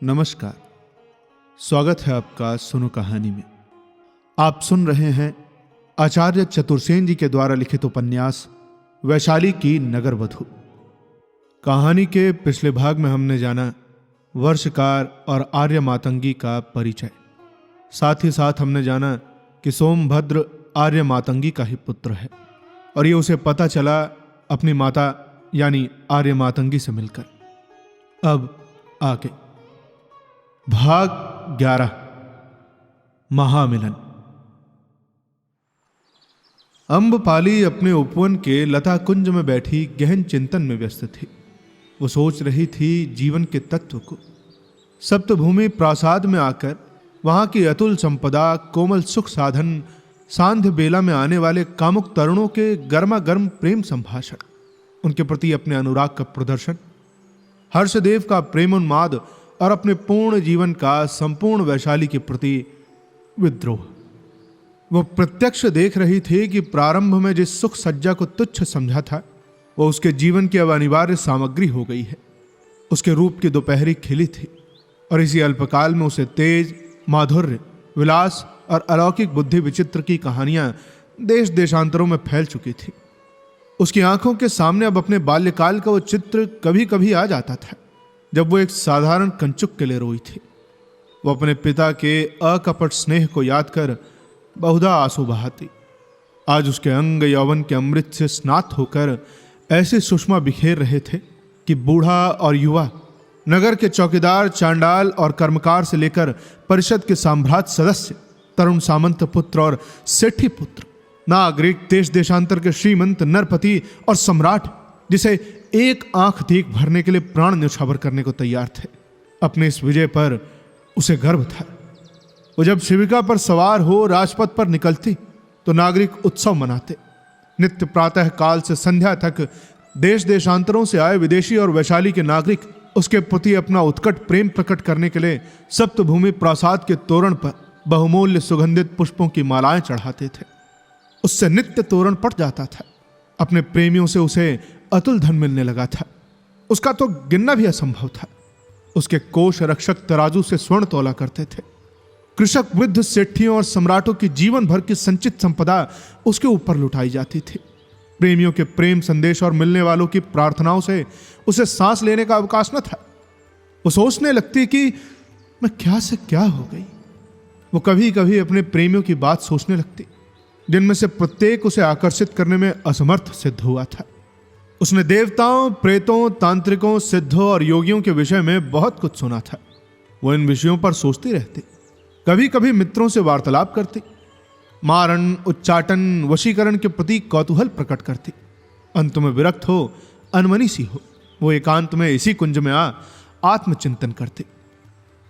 नमस्कार, स्वागत है आपका सुनो कहानी में। आप सुन रहे हैं आचार्य चतुर्सेन जी के द्वारा लिखित उपन्यास वैशाली की नगरवधू। कहानी के पिछले भाग में हमने जाना वर्षकार और आर्य मातंगी का परिचय। साथ ही साथ हमने जाना कि सोमभद्र आर्य मातंगी का ही पुत्र है और ये उसे पता चला अपनी माता यानी आर्य मातंगी से मिलकर। अब आगे भाग 11 महामिलन। अम्बपाली अपने उपवन के लता कुंज में बैठी गहन चिंतन में व्यस्त थी। वो सोच रही थी जीवन के तत्व को। सप्तभूमि प्रासाद में आकर वहां की अतुल संपदा, कोमल सुख साधन, सांध्य बेला में आने वाले कामुक तरुणों के गर्मा गर्म प्रेम संभाषण, उनके प्रति अपने अनुराग का प्रदर्शन, हर्षदेव का प्रेमोन्माद और अपने पूर्ण जीवन का संपूर्ण वैशाली के प्रति विद्रोह। वो प्रत्यक्ष देख रही थी कि प्रारंभ में जिस सुख सज्जा को तुच्छ समझा था वो उसके जीवन की अब अनिवार्य सामग्री हो गई है। उसके रूप की दोपहरी खिली थी और इसी अल्पकाल में उसे तेज, माधुर्य, विलास और अलौकिक बुद्धि विचित्र की कहानियां देश देशांतरों में फैल चुकी थी। उसकी आंखों के सामने अब अपने बाल्यकाल का वो चित्र कभी कभी आ जाता था जब वो एक साधारण कंचुक के लिए रोई थी। वो अपने पिता के अकपट स्नेह को याद कर बहुधा आंसू बहाती। आज उसके अंग यौवन के अमृत से स्नात होकर ऐसे सुषमा बिखेर रहे थे कि बूढ़ा और युवा, नगर के चौकीदार, चांडाल और कर्मकार से लेकर परिषद के साम्राज्य सदस्य, तरुण सामंत पुत्र और सेठी पुत्र, नागरिक, देश देशांतर के श्रीमंत, नरपति और सम्राट, जिसे एक आंख देख भरने के लिए प्राण न्यौछावर करने को तैयार थे, अपने इस विजय पर उसे गर्व था। वो जब शिविका पर सवार हो राजपथ पर निकलती तो नागरिक उत्सव मनाते। नित्य प्रातः काल से संध्या तक देश देशांतरों से आए विदेशी और वैशाली के नागरिक उसके प्रति अपना उत्कट प्रेम प्रकट करने के लिए सप्तभूमि प्रासाद के तोरण पर बहुमूल्य सुगंधित पुष्पों की मालाएं चढ़ाते थे। उससे नित्य तोरण पट जाता था। अपने प्रेमियों से उसे अतुल धन मिलने लगा था। उसका तो गिनना भी असंभव था। उसके कोष रक्षक तराजू से स्वर्ण तोला करते थे। कृषक, वृद्ध, सेठियों और सम्राटों की जीवन भर की संचित संपदा उसके ऊपर लुटाई जाती थी। प्रेमियों के प्रेम संदेश और मिलने वालों की प्रार्थनाओं से उसे सांस लेने का अवकाश न था। वो सोचने लगती कि मैं क्या से क्या हो गई। वो कभी कभी अपने प्रेमियों की बात सोचने लगती जिनमें से प्रत्येक उसे आकर्षित करने में असमर्थ सिद्ध हुआ था। उसने देवताओं, प्रेतों, तांत्रिकों, सिद्धों और योगियों के विषय में बहुत कुछ सुना था। वो इन विषयों पर सोचती रहती। कभी कभी मित्रों से वार्तालाप करती, मारण, उच्चाटन, वशीकरण के प्रति कौतूहल प्रकट करती। अंत में विरक्त हो, अनमनी सी हो, वो एकांत में इसी कुंज में आत्मचिंतन करती।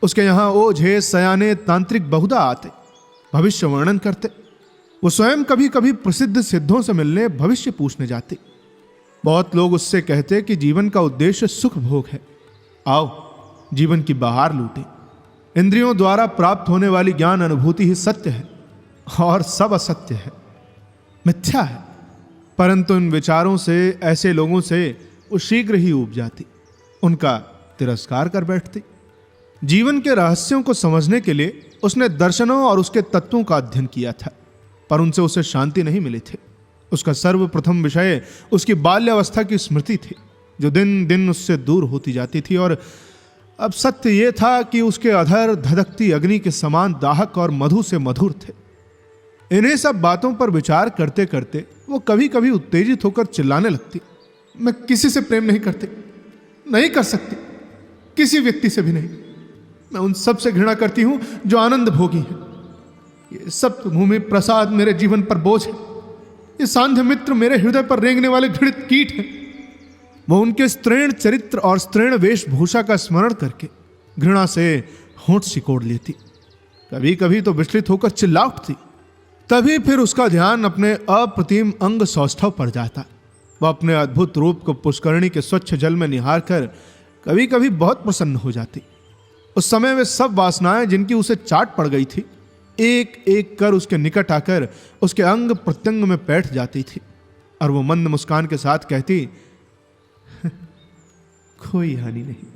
उसके यहां ओझे, सयाने, तांत्रिक बहुधा आते, भविष्य वर्णन करते। वो स्वयं कभी कभी प्रसिद्ध सिद्धों से मिलने भविष्य पूछने जाती। बहुत लोग उससे कहते कि जीवन का उद्देश्य सुख भोग है, आओ जीवन की बहार लूटे। इंद्रियों द्वारा प्राप्त होने वाली ज्ञान अनुभूति ही सत्य है और सब असत्य है, मिथ्या है। परंतु इन विचारों से, ऐसे लोगों से वो शीघ्र ही ऊब जाती, उनका तिरस्कार कर बैठती। जीवन के रहस्यों को समझने के लिए उसने दर्शनों और उसके तत्वों का अध्ययन किया था, पर उनसे उसे शांति नहीं मिली थी। उसका सर्वप्रथम विषय उसकी बाल्यावस्था की स्मृति थी, जो दिन दिन उससे दूर होती जाती थी। और अब सत्य यह था कि उसके अधर धधकती अग्नि के समान दाहक और मधु से मधुर थे। इन्हीं सब बातों पर विचार करते करते वो कभी कभी उत्तेजित होकर चिल्लाने लगती, मैं किसी से प्रेम नहीं करती, नहीं कर सकती, किसी व्यक्ति से भी नहीं। मैं उन सब से घृणा करती हूं जो आनंद भोगी है। ये सप्तभूमि प्रसाद मेरे जीवन पर बोझ है। ये सांध्य मित्र मेरे हृदय पर रेंगने वाले घृणित कीट हैं। वो उनके स्त्रीण चरित्र और स्त्रीण वेशभूषा का स्मरण करके घृणा से होंठ सिकोड़ लेती। कभी कभी तो विचलित होकर चिल्ला उठती। तभी फिर उसका ध्यान अपने अप्रतिम अंग सौष्ठव पर जाता। वह अपने अद्भुत रूप को पुष्करणी के स्वच्छ जल में निहार कर कभी कभी बहुत प्रसन्न हो जाती। उस समय वे सब वासनाएं जिनकी उसे चाट पड़ गई थी, एक एक कर उसके निकट आकर उसके अंग प्रत्यंग में बैठ जाती थी और वो मंद मुस्कान के साथ कहती, कोई हानि नहीं,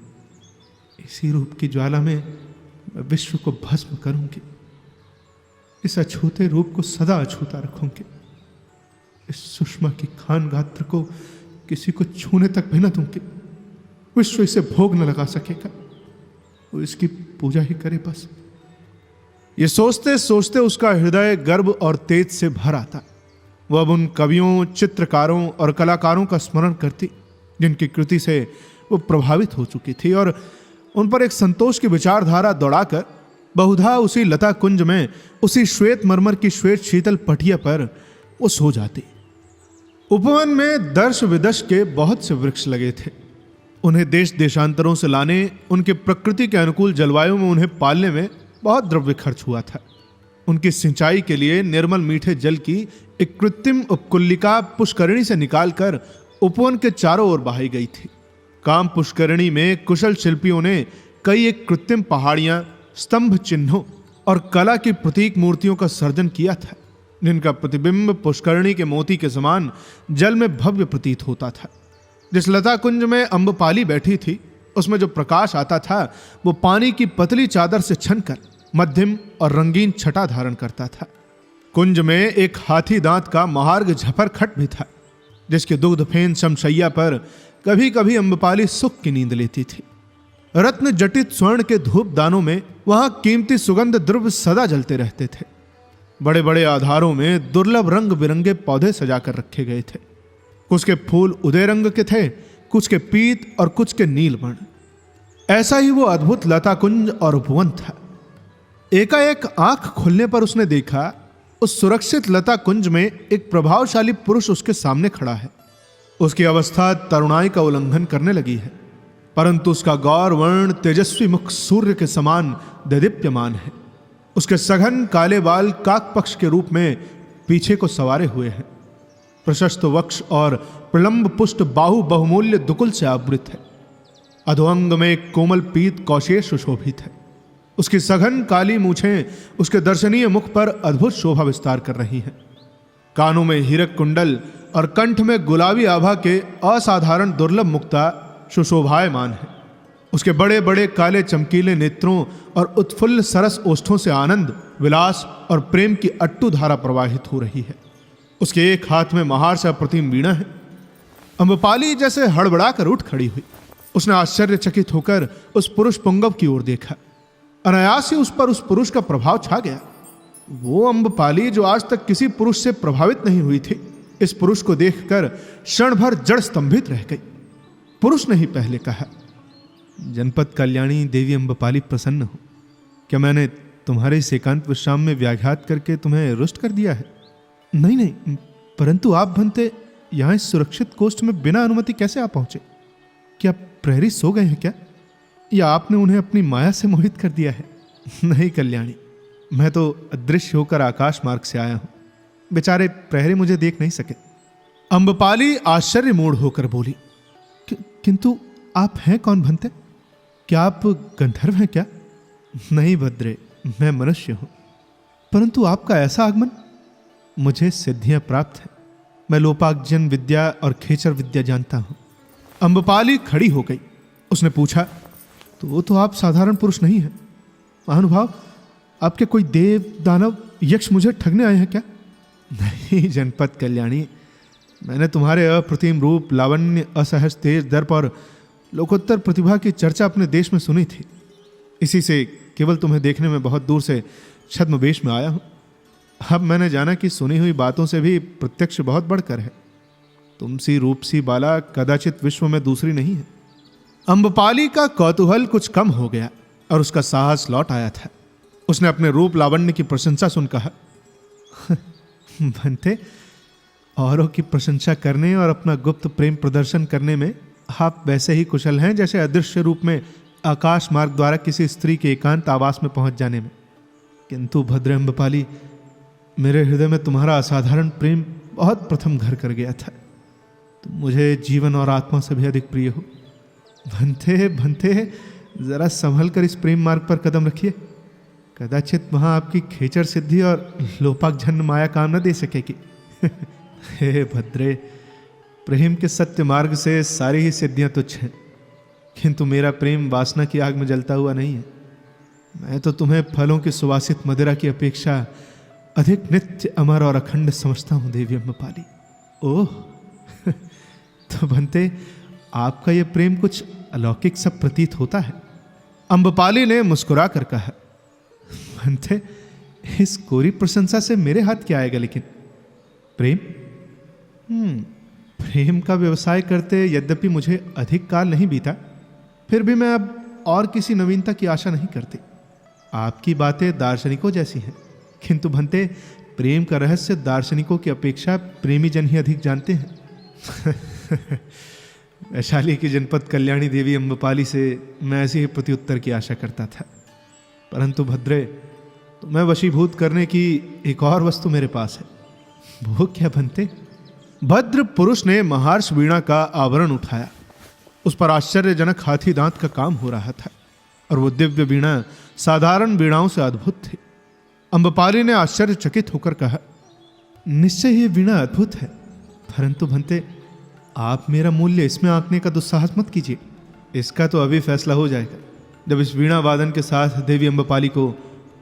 इसी रूप की ज्वाला में मैं विश्व को भस्म करूंगी। इस अछूते रूप को सदा अछूता रखूंगी। इस सुषमा की खान गात्र को किसी को छूने तक भी न दूंगी। विश्व इसे भोग न लगा सकेगा, वो इसकी पूजा ही करे बस। ये सोचते सोचते उसका हृदय गर्व और तेज से भर आता। वह अब उन कवियों, चित्रकारों और कलाकारों का स्मरण करती जिनकी कृति से वो प्रभावित हो चुकी थी, और उन पर एक संतोष की विचारधारा दौड़ाकर बहुधा उसी लता कुंज में, उसी श्वेत मरमर की श्वेत शीतल पटिया पर वो सो जाती। उपवन में दर्श विदर्श के बहुत से वृक्ष लगे थे। उन्हें देश देशांतरों से लाने, उनके प्रकृति के अनुकूल जलवायु में उन्हें पालने में बहुत द्रव्य खर्च हुआ था। उनकी सिंचाई के लिए निर्मल मीठे जल की एक कृत्रिम उपकुल्लिका पुष्करिणी से निकालकर उपवन के चारों ओर बहाई गई थी। काम पुष्करिणी में कुशल शिल्पियों ने कई एक कृत्रिम पहाड़ियां, स्तंभ चिन्हों और कला की प्रतीक मूर्तियों का सर्जन किया था, जिनका प्रतिबिंब पुष्करिणी के मोती के समान जल में भव्य प्रतीत होता था। जिस लता कुंज में अम्बपाली बैठी थी, उसमें जो प्रकाश आता था वो पानी की पतली चादर से छनकर मध्यम और रंगीन छटा धारण करता था। कुंज में एक हाथी दांत का महार्घ झपर खट भी था, जिसके दुग्ध फेन शमशैया पर कभी कभी अम्बपाली सुख की नींद लेती थी। रत्न जटित स्वर्ण के धूप दानों में वहां कीमती सुगंध द्रव्य सदा जलते रहते थे। बड़े बड़े आधारों में दुर्लभ रंग बिरंगे पौधे सजाकर रखे गए थे। कुछ के फूल उदय रंग के थे, कुछ के पीत और कुछ के नील वर्ण। ऐसा ही वो अद्भुत लता कुंज और उपवन था। एकाएक आंख खुलने पर उसने देखा उस सुरक्षित लता कुंज में एक प्रभावशाली पुरुष उसके सामने खड़ा है। उसकी अवस्था तरुणाई का उल्लंघन करने लगी है, परंतु उसका गौर वर्ण तेजस्वी मुख सूर्य के समान देदीप्यमान है। उसके सघन काले बाल काक पक्ष के रूप में पीछे को सवारे हुए हैं। प्रशस्त वक्ष और प्रलंब पुष्ट बाहु बहुमूल्य दुकुल से आवृत है। अधोअंग में कोमल पीत कौशेष सुशोभित है। उसकी सघन काली मूछें उसके दर्शनीय मुख पर अद्भुत शोभा विस्तार कर रही हैं। कानों में हीरक कुंडल और कंठ में गुलाबी आभा के असाधारण दुर्लभ मुक्ता सुशोभायमान है। उसके बड़े बड़े काले चमकीले नेत्रों और उत्फुल्ल सरस ओष्ठों से आनंद, विलास और प्रेम की अट्टू धारा प्रवाहित हो रही है। उसके एक हाथ में महार अप्रतिम वीणा है। अम्बपाली जैसे हड़बड़ाकर उठ खड़ी हुई। उसने आश्चर्यचकित होकर उस पुरुष पुंगव की ओर देखा। अनायास ही उस पर उस पुरुष का प्रभाव छा गया। वो अम्बपाली जो आज तक किसी पुरुष से प्रभावित नहीं हुई थी, इस पुरुष को देखकर क्षण भर जड़ स्तंभित रह गई। पुरुष ने ही पहले कहा, जनपद कल्याणी देवी अम्बपाली प्रसन्न हो। क्या मैंने तुम्हारे इस एकांत विश्राम में व्याघात करके तुम्हें रुष्ट कर दिया है? नहीं नहीं, परंतु आप भंते यहाँ इस सुरक्षित कोष्ठ में बिना अनुमति कैसे आ पहुंचे? क्या प्रहरी सो गए हैं क्या, या आपने उन्हें अपनी माया से मोहित कर दिया है? नहीं कल्याणी, मैं तो अदृश्य होकर आकाश मार्ग से आया हूं। बेचारे प्रहरी मुझे देख नहीं सके। अम्बपाली आश्चर्य मूढ़ होकर बोली, किंतु आप हैं कौन भंते? क्या आप गंधर्व हैं क्या? नहीं भद्रे, मैं मनुष्य हूं। परंतु आपका ऐसा आगमन? मुझे सिद्धियां प्राप्त है। मैं लोपार्जन विद्या और खेचर विद्या जानता हूं। अम्बपाली खड़ी हो गई। उसने पूछा, तो वो तो आप साधारण पुरुष नहीं है। महानुभाव, आपके कोई देव, दानव, यक्ष मुझे ठगने आए हैं क्या? नहीं जनपद कल्याणी, मैंने तुम्हारे अप्रतिम रूप, लावण्य, असहज तेज, दर्प और लोकोत्तर प्रतिभा की चर्चा अपने देश में सुनी थी। इसी से केवल तुम्हें देखने में बहुत दूर से छद्मवेश में आया हूं। अब मैंने जाना कि सुनी हुई बातों से भी प्रत्यक्ष बहुत बढ़कर है। तुमसी रूपसी बाला कदाचित विश्व में दूसरी नहीं है। अम्बपाली का कौतूहल कुछ कम हो गया और उसका साहस लौट आया था। उसने अपने रूप लावण्य की प्रशंसा सुन कहा, भंते, औरों की प्रशंसा करने और अपना गुप्त प्रेम प्रदर्शन करने में आप वैसे ही कुशल हैं जैसे अदृश्य रूप में आकाश मार्ग द्वारा किसी स्त्री के एकांत आवास में पहुंच जाने में। किंतु भद्र अम्बपाली, मेरे हृदय में तुम्हारा असाधारण प्रेम बहुत प्रथम घर कर गया था। तुम मुझे जीवन और आत्मा से भी अधिक प्रिय हो। भंते भंते, जरा संभल कर इस प्रेम मार्ग पर कदम रखिए। कदाचित वहां आपकी खेचर सिद्धि और लोपाकझन माया काम न दे सकेगी। हे भद्रे, प्रेम के सत्य मार्ग से सारी ही सिद्धियां तुच्छ हैं। किंतु मेरा प्रेम वासना की आग में जलता हुआ नहीं है। मैं तो तुम्हें फलों की सुवासित मदिरा की अपेक्षा अधिक नित्य अमर और अखंड समझता हूं देवी अम्बपाली। ओह तो बनते आपका यह प्रेम कुछ अलौकिक सा प्रतीत होता है। अम्बपाली ने मुस्कुरा कर कहा, बनते इस कोरी प्रशंसा से मेरे हाथ क्या आएगा, लेकिन प्रेम प्रेम का व्यवसाय करते यद्यपि मुझे अधिक काल नहीं बीता, फिर भी मैं अब और किसी नवीनता की आशा नहीं करती। आपकी बातें दार्शनिकों जैसी हैं, किंतु भंते प्रेम का रहस्य दार्शनिकों की अपेक्षा प्रेमी जन ही अधिक जानते हैं। वैशाली की जनपद कल्याणी देवी अम्बपाली से मैं ऐसे ही प्रत्युत्तर की आशा करता था, परंतु भद्रे तुम्हें वशीभूत करने की एक और वस्तु मेरे पास है। वो क्या भंते? भद्र पुरुष ने महर्ष वीणा का आवरण उठाया। उस पर आश्चर्यजनक हाथी दांत का काम हो रहा था और वो दिव्य वीणा साधारण वीणाओं से अद्भुत थी। अम्बपाली ने आश्चर्यचकित होकर कहा, निश्चय ये वीणा अद्भुत है, परंतु भंते आप मेरा मूल्य इसमें आंकने का दुस्साहस मत कीजिए। इसका तो अभी फैसला हो जाएगा जब इस वीणा वादन के साथ देवी अम्बपाली को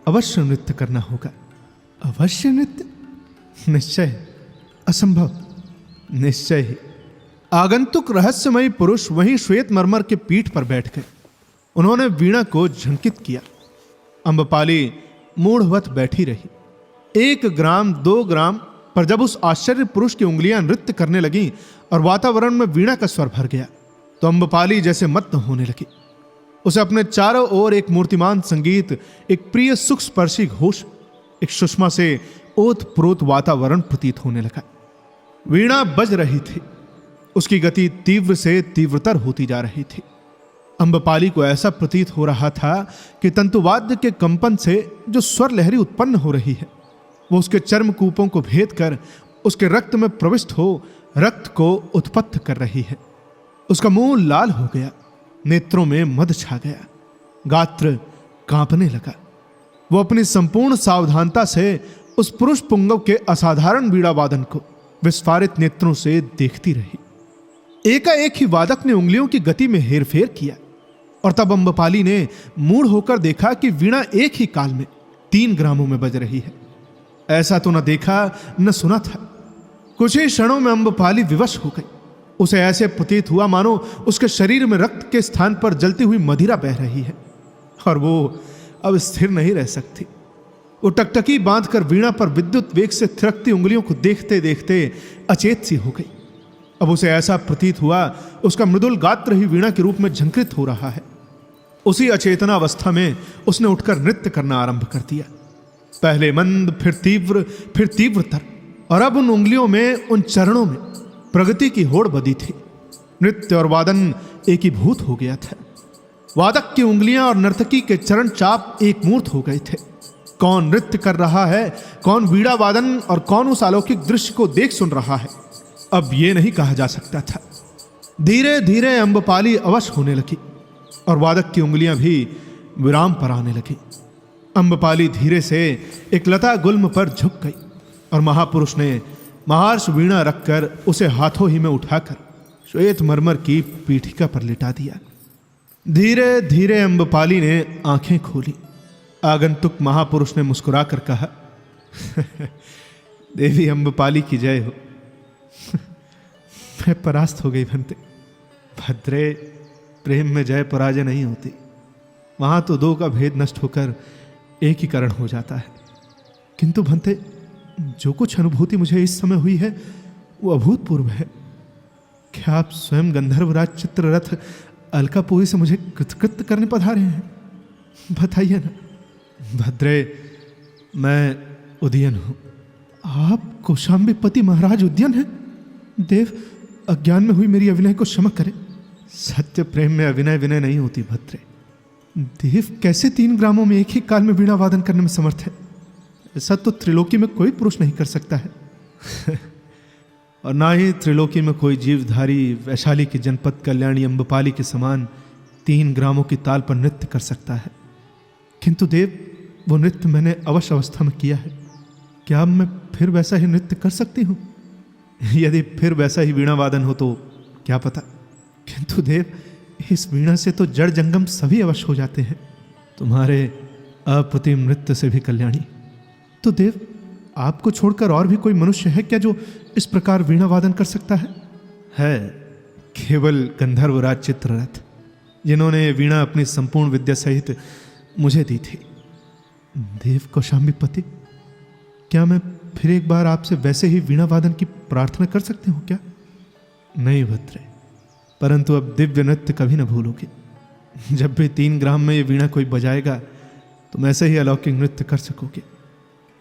अवश्य नृत्य करना होगा। अवश्य नृत्य? निश्चय, असंभव, निश्चय ही। आगंतुक रहस्यमयी पुरुष वहीं श्वेत मरमर के पीठ पर बैठ गए। उन्होंने वीणा को झंकित किया। अम्बपाली मूढ़वत बैठी रही। 1 ग्राम 2 ग्राम पर जब उस आश्चर्य पुरुष की उंगलियां नृत्य करने लगीं और वातावरण में वीणा का स्वर भर गया, तो अम्बपाली जैसे मत्त होने लगी। उसे अपने चारों ओर एक मूर्तिमान संगीत, एक प्रिय सुख स्पर्शी घोष, एक सुषमा से ओतप्रोत वातावरण प्रतीत होने लगा। वीणा बज रही थी, उसकी गति तीव्र से तीव्रतर होती जा रही थी। अम्बपाली को ऐसा प्रतीत हो रहा था कि तंतुवाद्य के कंपन से जो स्वर लहरी उत्पन्न हो रही है, वो उसके चर्म कूपों को भेद कर उसके रक्त में प्रविष्ट हो रक्त को उत्पन्न कर रही है। उसका मुंह लाल हो गया, नेत्रों में मद छा गया, गात्र कांपने लगा। वो अपनी संपूर्ण सावधानता से उस पुरुष पुंगव के असाधारण वीणा वादन को विस्फारित नेत्रों से देखती रही। एकाएक ही वादक ने उंगलियों की गति में हेरफेर किया और तब अम्बपाली ने मूढ़ होकर देखा कि वीणा एक ही काल में 3 ग्रामों में बज रही है। ऐसा तो न देखा न सुना था। कुछ ही क्षणों में अम्बपाली विवश हो गई। उसे ऐसे प्रतीत हुआ मानो उसके शरीर में रक्त के स्थान पर जलती हुई मदिरा बह रही है और वो अब स्थिर नहीं रह सकती। वो टकटकी बांधकर वीणा पर विद्युत वेग से थिरकती उंगलियों को देखते देखते अचेत सी हो गई। अब उसे ऐसा प्रतीत हुआ उसका मृदुल गात्र ही वीणा के रूप में झंकृत हो रहा है। उसी अचेतना अवस्था में उसने उठकर नृत्य करना आरंभ कर दिया। पहले मंद, फिर तीव्रतर, और अब उन उंगलियों में, उन चरणों में प्रगति की होड़ बधी थी। नृत्य और वादन एकीभूत हो गया था। वादक की उंगलियां और नर्तकी के चरण चाप एक मूर्त हो गए थे। कौन नृत्य कर रहा है, कौन वीणा वादन और कौन उस अलौकिक दृश्य को देख सुन रहा है, अब यह नहीं कहा जा सकता था। धीरे धीरे अम्बपाली अवश होने लगी और वादक की उंगलियां भी विराम पर आने लगी। अम्बपाली धीरे से एक लता गुल्म पर झुक गई और महापुरुष ने महर्ष वीणा रखकर उसे हाथों ही में उठाकर श्वेत मरमर की पीठिका पर लिटा दिया। धीरे धीरे अम्बपाली ने आंखें खोली। आगंतुक महापुरुष ने मुस्कुरा कर कहा, देवी अम्बपाली की जय हो। मैं परास्त हो गई भंते। भद्रे, प्रेम में जय पराजय नहीं होती। वहां तो 2 का भेद नष्ट होकर एकीकरण हो जाता है। किंतु भंते, जो कुछ अनुभूति मुझे इस समय हुई है वो अभूतपूर्व है। क्या आप स्वयं गंधर्वराज चित्ररथ अलकापुरी से मुझे कृतकृत्य करने पधारे हैं? बताइए ना। भद्रे, मैं उदयन हूं। आप कौशाम्बीपति महाराज उदयन हैं? देव, अज्ञान में हुई मेरी अविनय को क्षमा करें। सत्य प्रेम में अविनय विनय नहीं होती भद्रे। देव कैसे 3 ग्रामों में एक ही काल में वीणा वादन करने में समर्थ है? ऐसा तो त्रिलोकी में कोई पुरुष नहीं कर सकता है। और ना ही त्रिलोकी में कोई जीवधारी वैशाली की जनपद कल्याणी अम्बपाली के समान 3 ग्रामों की ताल पर नृत्य कर सकता है। किंतु देव, वो नृत्य मैंने अवश्य अवस्था में किया है। क्या अब मैं फिर वैसा ही नृत्य कर सकती हूँ? यदि फिर वैसा ही वीणा वादन हो तो क्या पता। किंतु देव, इस वीणा से तो जड़ जंगम सभी अवश्य हो जाते हैं, तुम्हारे अप्रतिम नृत्य से भी कल्याणी। तो देव, आपको छोड़कर और भी कोई मनुष्य है क्या जो इस प्रकार वीणा वादन कर सकता है? है, केवल गंधर्वराज चित्ररथ, जिन्होंने वीणा अपनी संपूर्ण विद्या सहित मुझे दी थी। देव कौशाम्बीपति, क्या मैं फिर एक बार आपसे वैसे ही वीणा वादन की प्रार्थना कर सकती हूँ क्या? नहीं भद्रे, परंतु अब दिव्य नृत्य कभी न भूलोगे। जब भी 3 ग्राम में ये वीणा कोई बजाएगा तुम ऐसे ही अलौकिक नृत्य कर सकोगे।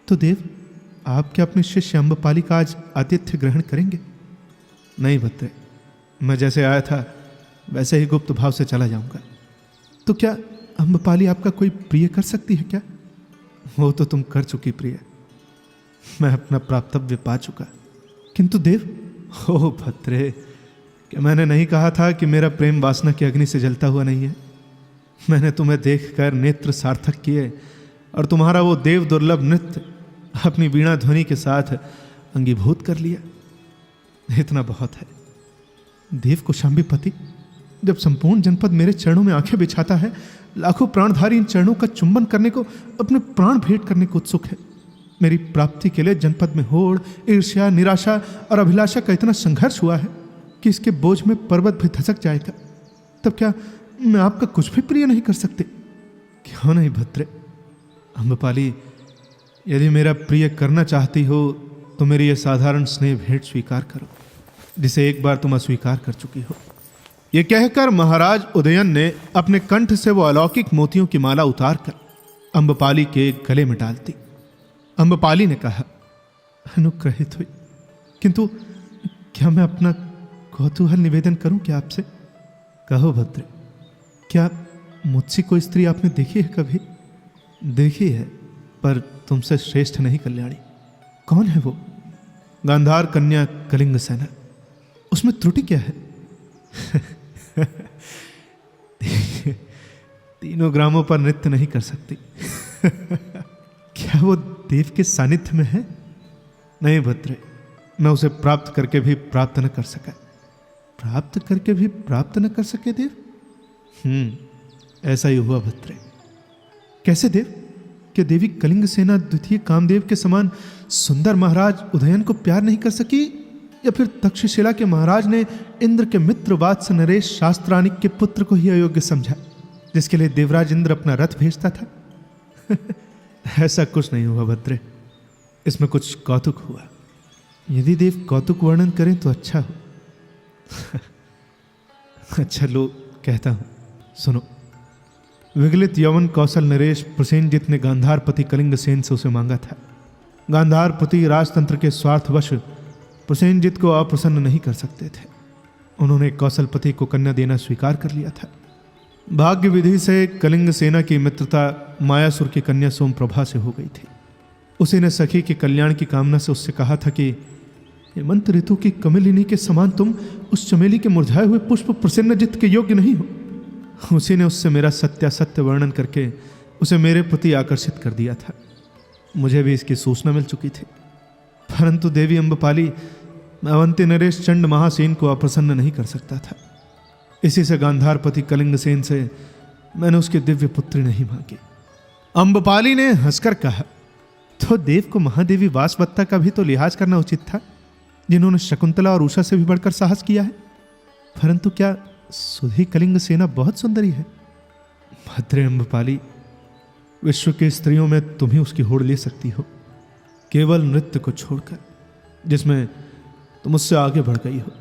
तो देव, आप क्या अपने शिष्य अम्बपाली का आज आतिथ्य ग्रहण करेंगे? नहीं भद्रे, मैं जैसे आया था वैसे ही गुप्त भाव से चला जाऊंगा। तो क्या अम्बपाली आपका कोई प्रिय कर सकती है क्या? वो तो तुम कर चुकी प्रिय, मैं अपना प्राप्तव्य पा चुका। किंतु देव, हो भद्रे, क्या मैंने नहीं कहा था कि मेरा प्रेम वासना की अग्नि से जलता हुआ नहीं है? मैंने तुम्हें देखकर नेत्र सार्थक किए और तुम्हारा वो देव दुर्लभ नृत्य अपनी वीणा ध्वनि के साथ अंगीभूत कर लिया। इतना बहुत है। देव कौशाम्बीपति, जब संपूर्ण जनपद मेरे चरणों में आंखें बिछाता है, लाखों प्राणधारी इन चरणों का चुंबन करने को, अपने प्राण भेंट करने को उत्सुक है। मेरी प्राप्ति के लिए जनपद में होड़, ईर्ष्या, निराशा और अभिलाषा का इतना संघर्ष हुआ है कि इसके बोझ में पर्वत भी धसक जाएगा। तब क्या मैं आपका कुछ भी प्रिय नहीं कर सकते? क्यों नहीं भद्रे? अम्बपाली, यदि मेरा प्रिय करना चाहती हो तो मेरी यह साधारण स्नेह भेंट स्वीकार करो, जिसे एक बार तुम अस्वीकार कर चुकी हो। यह कहकर महाराज उदयन ने अपने कंठ से वो अलौकिक मोतियों की माला उतारकर अम्बपाली के गले में डाल दी। अम्बपाली ने कहा, अनुग्रहित हुई, किंतु क्या मैं अपना कौतूहल निवेदन करूं क्या आपसे? कहो भद्रे, क्या मुझसे कोई स्त्री आपने देखी है कभी? देखी है, पर तुमसे श्रेष्ठ नहीं कल्याणी। कौन है वो? गांधार कन्या कलिंग सेना। उसमें त्रुटि क्या है? तीनों ग्रामों पर नृत्य नहीं कर सकती। क्या वो देव के सानिध्य में है? नहीं भद्रे, मैं उसे प्राप्त करके भी प्राप्त न कर सका। प्राप्त करके भी प्राप्त न कर सके देव? ऐसा ही हुआ भद्रे। कैसे देव? कि देवी कलिंग सेना द्वितीय कामदेव के समान सुंदर महाराज उदयन को प्यार नहीं कर सकी, या फिर तक्षशिला के महाराज ने इंद्र के मित्र वात्स नरेश शास्त्रानिक के पुत्र को ही अयोग्य समझा, जिसके लिए देवराज इंद्र अपना रथ भेजता था? ऐसा कुछ नहीं हुआ भद्रे, इसमें कुछ कौतुक हुआ। यदि देव कौतुक वर्णन करें तो अच्छा हो। अच्छा लो, कहता हूं, सुनो। विगलित यवन कौशल नरेश प्रसेनजित ने गांधारपति कलिंग सेन से उसे मांगा था। गांधारपति राजतंत्र के स्वार्थवश प्रसेनजित को अप्रसन्न नहीं कर सकते थे। उन्होंने कौशलपति को कन्या देना स्वीकार कर लिया था। भाग्य विधि से कलिंग सेना की मित्रता मायासुर की कन्या सोमप्रभा से हो गई थी। उसी ने सखी के कल्याण की कामना से उससे कहा था कि हेमंत ऋतु की कमलिनी के समान तुम उस चमेली के मुरझाए हुए पुष्प प्रसेनजित के योग्य नहीं हो। उसी ने उससे मेरा सत्यासत्य वर्णन करके उसे मेरे प्रति आकर्षित कर दिया था। मुझे भी इसकी सूचना मिल चुकी थी, परंतु देवी अम्बपाली, मैं अवंती नरेश चंड महासेन को अप्रसन्न नहीं कर सकता था। इसी से गांधारपति कलिंग सेन से मैंने उसकी दिव्य पुत्री नहीं मांगी। अम्बपाली ने हंसकर कहा, तो देव को महादेवी वासवत्ता का भी तो लिहाज करना उचित था, जिन्होंने शकुंतला और उषा से भी बढ़कर साहस किया है। परंतु क्या सुधी कलिंग सेना बहुत सुंदरी है? भद्रे अम्बपाली, विश्व की स्त्रियों में तुम ही उसकी होड़ ले सकती हो, केवल नृत्य को छोड़कर, जिसमें तुम उससे आगे बढ़ गई हो।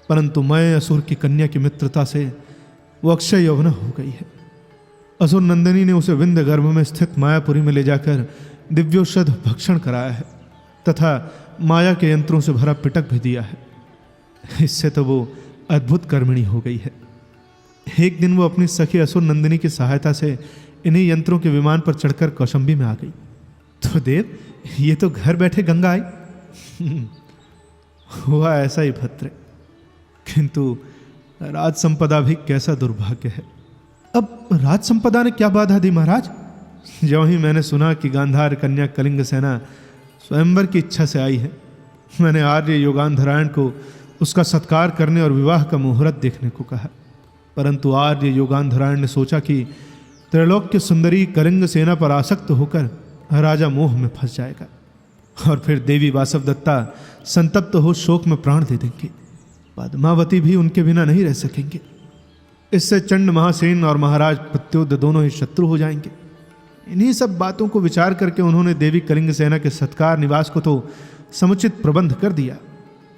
परंतु मैं असुर की कन्या की मित्रता से वो अक्षय यौवना हो गई है। असुर नंदिनी ने उसे विंध्य गर्भ में स्थित मायापुरी में ले जाकर दिव्योषध भक्षण कराया है तथा माया के यंत्रों से भरा पिटक भी दिया है। इससे तो वो अद्भुत कर्मिणी हो गई है। एक दिन वो अपनी सखी असुर नंदिनी की सहायता से इन्हीं यंत्रों के विमान पर चढ़कर कौशंबी में आ गई। तो देव, ये तो घर बैठे गंगा आई। हुआ ऐसा ही भद्रे, किंतु राज संपदा भी कैसा दुर्भाग्य है। अब राज संपदा ने क्या बाधा दी महाराज? जो ही मैंने सुना कि गांधार कन्या कलिंग सेना स्वयंवर की इच्छा से आई है, मैंने आर्य योगांधरायण को उसका सत्कार करने और विवाह का मुहूर्त देखने को कहा। परंतु आर्य योगांधरायण ने सोचा कि त्रैलोक्य सुंदरी कलिंग सेना पर आसक्त होकर राजा मोह में फंस जाएगा और फिर देवी वासवदत्ता संतप्त हो शोक में प्राण दे देंगे। पद्मावती भी उनके बिना नहीं रह सकेंगे। इससे चंड महासेन और महाराज प्रत्युद दोनों ही शत्रु हो जाएंगे। इन्हीं सब बातों को विचार करके उन्होंने देवी कलिंग सेना के सत्कार निवास को तो समुचित प्रबंध कर दिया,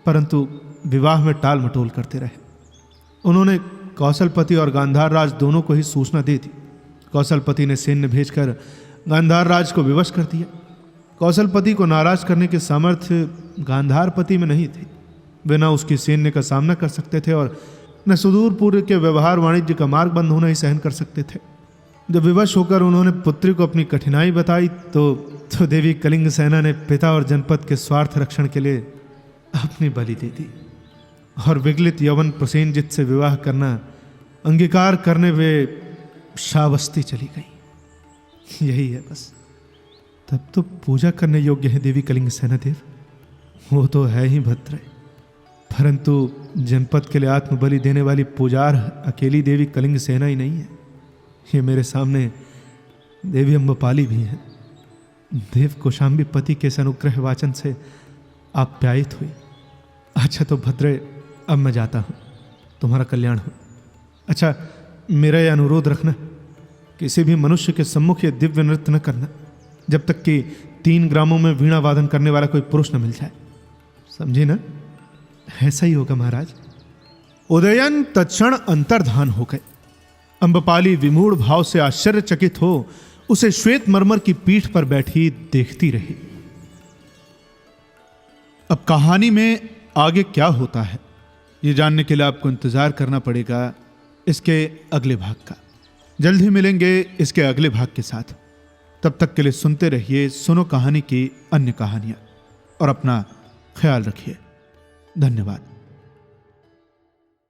परंतु विवाह में टाल मटोल करते रहे। उन्होंने कौशलपति और गांधार राज दोनों को ही सूचना दे दी। कौशलपति ने सैन्य भेजकर गांधार राज को विवश कर दिया। कौशलपति को नाराज करने के सामर्थ्य गांधारपति में नहीं थे। वे न उसकी सैन्य का सामना कर सकते थे और न सुदूर पूर्व के व्यवहार वाणिज्य का मार्ग बंद होना ही सहन कर सकते थे। जब विवश होकर उन्होंने पुत्री को अपनी कठिनाई बताई तो देवी कलिंग सेना ने पिता और जनपद के स्वार्थ रक्षण के लिए अपनी बलि दे दी और विगलित यवन प्रसेनजित से विवाह करना अंगीकार करने वे श्रावस्ती चली गई। यही है बस। तब तो पूजा करने योग्य है देवी कलिंग सेना देव। वो तो है ही भद्र, परंतु जनपद के लिए आत्मबलि देने वाली पुजार अकेली देवी कलिंग सेना ही नहीं है। ये मेरे सामने देवी अम्बपाली भी है। देव कौशाम्बी पति के इस अनुग्रह वाचन से आप्यायित हुई। अच्छा तो भद्रे, अब मैं जाता हूँ, तुम्हारा कल्याण हो। अच्छा, मेरा यह अनुरोध रखना, किसी भी मनुष्य के सम्मुख ये दिव्य नृत्य न करना जब तक कि 3 ग्रामों में वीणा वादन करने वाला कोई पुरुष न मिल जाए। समझी ना? ऐसा ही होगा महाराज। उदयन तत्क्षण अंतर्धान हो गए। अम्बपाली विमूढ़ भाव से आश्चर्यचकित हो उसे श्वेत मरमर की पीठ पर बैठी देखती रही। अब कहानी में आगे क्या होता है ये जानने के लिए आपको इंतजार करना पड़ेगा इसके अगले भाग का। जल्द ही मिलेंगे इसके अगले भाग के साथ। तब तक के लिए सुनते रहिए सुनो कहानी की अन्य कहानियां और अपना ख्याल रखिए। धन्यवाद।